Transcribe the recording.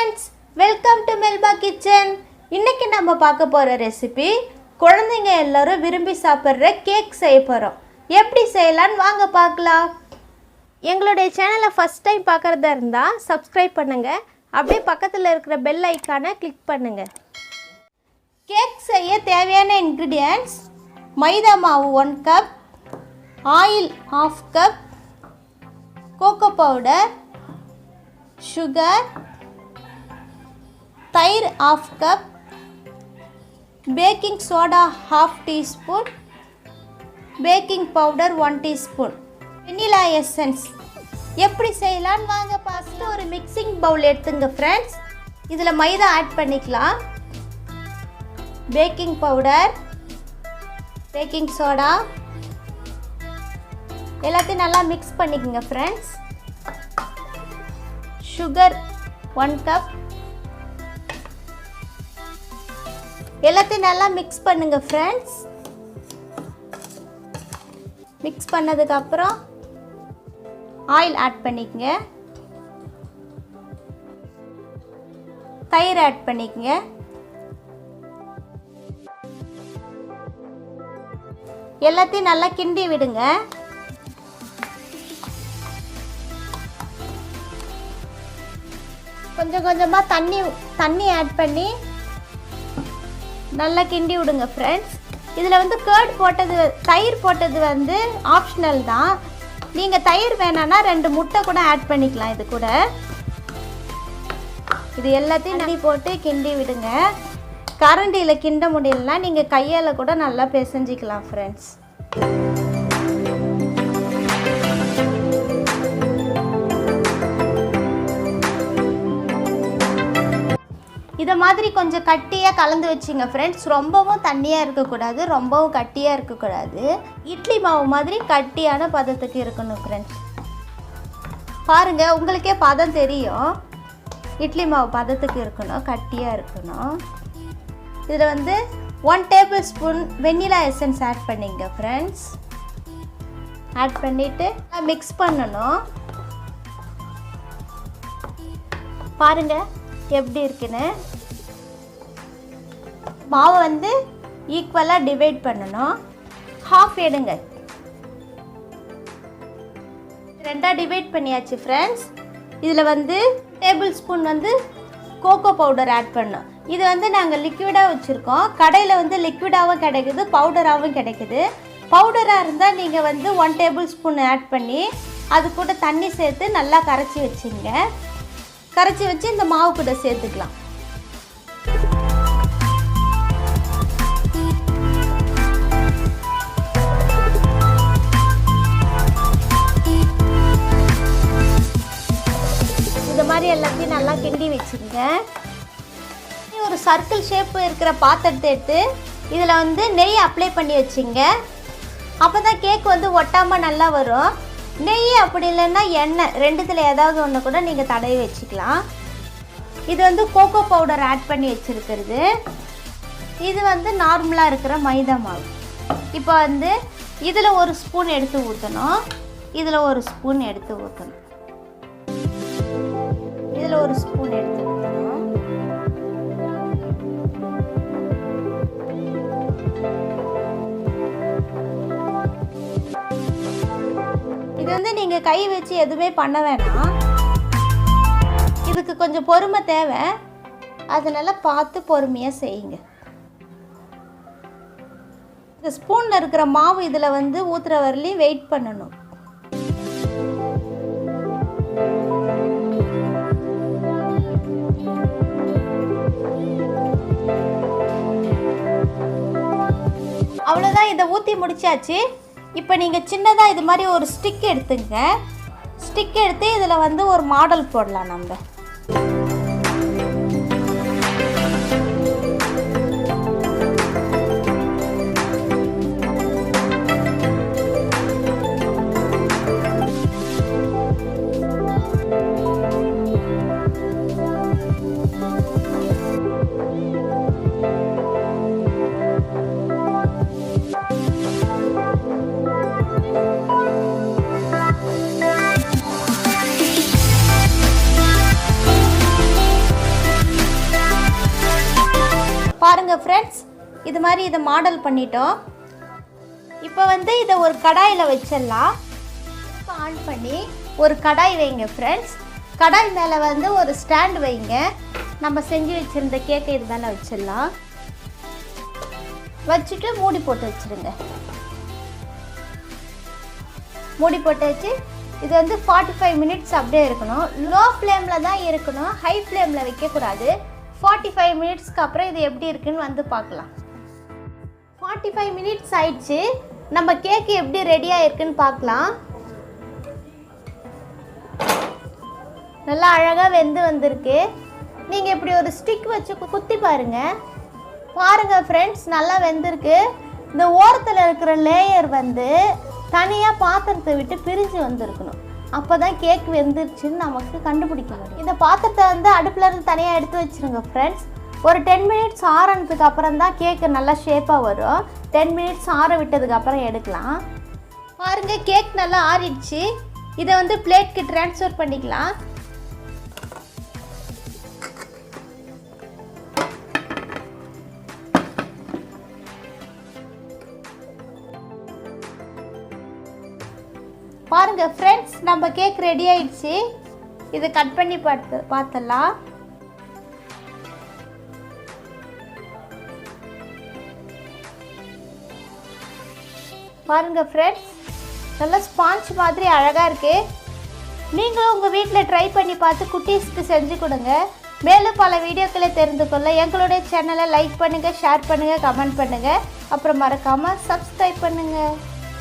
Friends, welcome to மெல்பா kitchen. இன்னைக்கு நம்ம பார்க்க போகிற ரெசிபி குழந்தைங்க எல்லாரும் விரும்பி சாப்பிட்ற கேக் செய்ய போகிறோம். எப்படி செய்யலான்னு வாங்க பார்க்கலாம். எங்களுடைய சேனலை ஃபஸ்ட் டைம் பார்க்குறதா இருந்தால் சப்ஸ்கிரைப் பண்ணுங்கள். அப்படியே பக்கத்தில் இருக்கிற பெல் ஐக்கானை கிளிக் பண்ணுங்கள். கேக் செய்ய தேவையான இன்க்ரீடியன்ட்ஸ்: மைதா மாவு 1 cup, oil 1/2 cup, cocoa powder, sugar, தயிர் 1/2 cup, baking soda 1/2 teaspoon, baking powder 1 teaspoon, vanilla essence. எப்படி செய்யலான்னு வாங்க. ஃபஸ்ட்டு ஒரு மிக்சிங் பவுல் எடுத்துங்க ஃப்ரெண்ட்ஸ். இதில் மைதா ஆட் பண்ணிக்கலாம், பேக்கிங் பவுடர், பேக்கிங் சோடா எல்லாத்தையும் நல்லா மிக்ஸ் பண்ணிக்கோங்க ஃப்ரெண்ட்ஸ். சுகர் 1 கப் எல்லாத்தையும் நல்லா மிக்ஸ் பண்ணுங்க ஃப்ரெண்ட்ஸ். மிக்ஸ் பண்ணதுக்கப்புறம் ஆயில் ஆட் பண்ணிக்கங்க, தயிர் ஆட் பண்ணிக்கங்க, எல்லாத்தையும் நல்லா கிண்டி விடுங்க. கொஞ்சம் கொஞ்சமாக தண்ணி ஆட் பண்ணி நல்லா கிண்டி விடுங்க ஃப்ரெண்ட்ஸ். இதில் வந்து தயிர் போட்டது வந்து ஆப்ஷனல் தான். நீங்கள் தயிர் வேணான்னா 2 முட்டை கூட ஆட் பண்ணிக்கலாம். இது கூட இது எல்லாத்தையும் தண்ணி போட்டு கிண்டி விடுங்க. கரண்டியில் கிண்ட முடியலன்னா நீங்கள் கையால் கூட நல்லா பிசைஞ்சிக்கலாம் ஃப்ரெண்ட்ஸ். இதை மாதிரி கொஞ்சம் கட்டியாக கலந்து வச்சுங்க ஃப்ரெண்ட்ஸ். ரொம்பவும் தண்ணியாக இருக்கக்கூடாது, ரொம்பவும் கட்டியாக இருக்கக்கூடாது. இட்லி மாவு மாதிரி கட்டியான பதத்துக்கு இருக்கணும் ஃப்ரெண்ட்ஸ். பாருங்கள், உங்களுக்கே பதம் தெரியும். இட்லி மாவு பதத்துக்கு இருக்கணும், கட்டியாக இருக்கணும். இதில் வந்து 1 tablespoon vanilla essence add பண்ணிங்க ஃப்ரெண்ட்ஸ். ஆட் பண்ணிவிட்டு மிக்ஸ் பண்ணணும். பாருங்கள் எப்படி இருக்குன்னு. மாவை வந்து ஈக்குவலாக டிவைட் பண்ணணும். ஹாஃப் எடுங்க. 2 டிவைட் பண்ணியாச்சு ஃப்ரெண்ட்ஸ். இதில் வந்து டேபிள் ஸ்பூன் வந்து கோகோ பவுடர் ஆட் பண்ணோம். இது வந்து நாங்கள் லிக்விடாக வச்சுருக்கோம். கடையில் வந்து லிக்விடாகவும் கிடைக்குது, பவுடராகவும் கிடைக்குது. பவுடராக இருந்தால் நீங்கள் வந்து 1 டேபிள் ஸ்பூன் ஆட் பண்ணி அது கூட தண்ணி சேர்த்து நல்லா கரைச்சி வச்சுங்க. கரைச்சி வச்சு இந்த மாவு கூட சேர்த்துக்கலாம். இந்த மாதிரி எல்லாத்தையும் நல்லா கிண்டி வச்சுங்க. ஒரு சர்க்கிள் ஷேப் இருக்கிற பாத்திரத்தை எடுத்து இதில் வந்து நெய் அப்ளை பண்ணி வச்சுங்க. அப்போ தான் கேக் வந்து ஒட்டாமல் நல்லா வரும். நெய் அப்படி இல்லைன்னா எண்ணெய், 2த்துல ஏதாவது ஒன்று கூட நீங்கள் தடவி வச்சுக்கலாம். இது வந்து கோகோ பவுடர் ஆட் பண்ணி வச்சுருக்கிறது. இது வந்து நார்மலாக இருக்கிற மைதா மாவு. இப்போ வந்து இதில் 1 ஸ்பூன் எடுத்து ஊற்றணும், இதில் 1 ஸ்பூன் எடுத்து ஊற்றணும், இதில் 1 ஸ்பூன் எடுத்து ஊற்றணும். இது வந்து நீங்கள் கை வச்சு எதுவுமே பண்ண வேணாம். இதுக்கு கொஞ்சம் பொறுமை தேவை. அதனால பார்த்து பொறுமையாக செய்யுங்க. இந்த ஸ்பூனில் இருக்கிற மாவு இதில் வந்து ஊற்றுற வரலையும் வெயிட் பண்ணணும். அவ்வளோதான், இதை ஊற்றி முடிச்சாச்சு. இப்போ நீங்கள் சின்னதாக இது மாதிரி ஒரு ஸ்டிக் எடுத்துங்க. ஸ்டிக் எடுத்து இதில் வந்து ஒரு மாடல் போடலாம் நம்ம. பாருங்கள் ஃப்ரெண்ட்ஸ், இது மாதிரி இதை மாடல் பண்ணிட்டோம். இப்போ இதை ஒரு கடாயில் வச்சிடலாம். இப்போ ஆன் பண்ணி ஒரு கடாய் வைங்க ஃப்ரெண்ட்ஸ். கடாய் மேலே ஒரு ஸ்டாண்ட் வைங்க. நம்ம செஞ்சு வச்சுருந்த கேக்கை இது மேலே வச்சிடலாம். வச்சுட்டு மூடி போட்டு வச்சுருங்க. மூடி போட்டு வச்சு இது 45 மினிட்ஸ் அப்படியே இருக்கணும். லோ ஃப்ளேமில் தான் இருக்கணும், ஹை ஃப்ளேமில் வைக்கக்கூடாது. 45 மினிட்ஸ்க்கு அப்புறம் இது எப்படி இருக்குன்னு பார்க்கலாம். 45 மினிட்ஸ் ஆயிடுச்சு. நம்ம கேக்கு எப்படி ரெடியாக இருக்குன்னு பார்க்கலாம். நல்லா அழகாக வெந்து வந்திருக்கு. நீங்கள் இப்படி ஒரு ஸ்டிக் வச்சு குத்தி பாருங்கள். பாருங்கள் ஃப்ரெண்ட்ஸ், நல்லா வெந்திருக்கு. இந்த ஓரத்தில் இருக்கிற லேயர் தனியாக பாத்திரத்தை விட்டு பிரிஞ்சு வந்திருக்கணும். அப்போ தான் கேக் வெந்துருச்சுன்னு நமக்கு கண்டுபிடிக்க முடியும். இந்த பாத்திரத்தை அடுப்பில் இருந்து தனியாக எடுத்து வச்சுருங்க ஃப்ரெண்ட்ஸ். ஒரு 10 மினிட்ஸ் ஆறனதுக்கு அப்புறம் தான் கேக்கு நல்லா ஷேப்பாக வரும். 10 மினிட்ஸ் ஆற விட்டதுக்கு அப்புறம் எடுக்கலாம். பாருங்கள், கேக் நல்லா ஆறிடுச்சு. இதை பிளேட்க்கு ட்ரான்ஸ்ஃபர் பண்ணிக்கலாம். பாருங்கள் ஃப்ரெண்ட்ஸ், நம்ம கேக் ரெடி ஆயிடுச்சு. இதை கட் பண்ணி பார்த்தலாம். பாருங்கள் ஃப்ரெண்ட்ஸ், நல்லா ஸ்பாஞ்ச் மாதிரி அழகாக இருக்குது. நீங்களும் உங்கள் வீட்டில் ட்ரை பண்ணி பார்த்து குட்டீஸ்க்கு செஞ்சு கொடுங்க. மேலும் பல வீடியோக்களை தெரிந்து கொள்ள எங்களுடைய சேனலை லைக் பண்ணுங்கள், ஷேர் பண்ணுங்கள், கமெண்ட் பண்ணுங்கள். அப்புறம் மறக்காமல் சப்ஸ்கிரைப் பண்ணுங்கள்.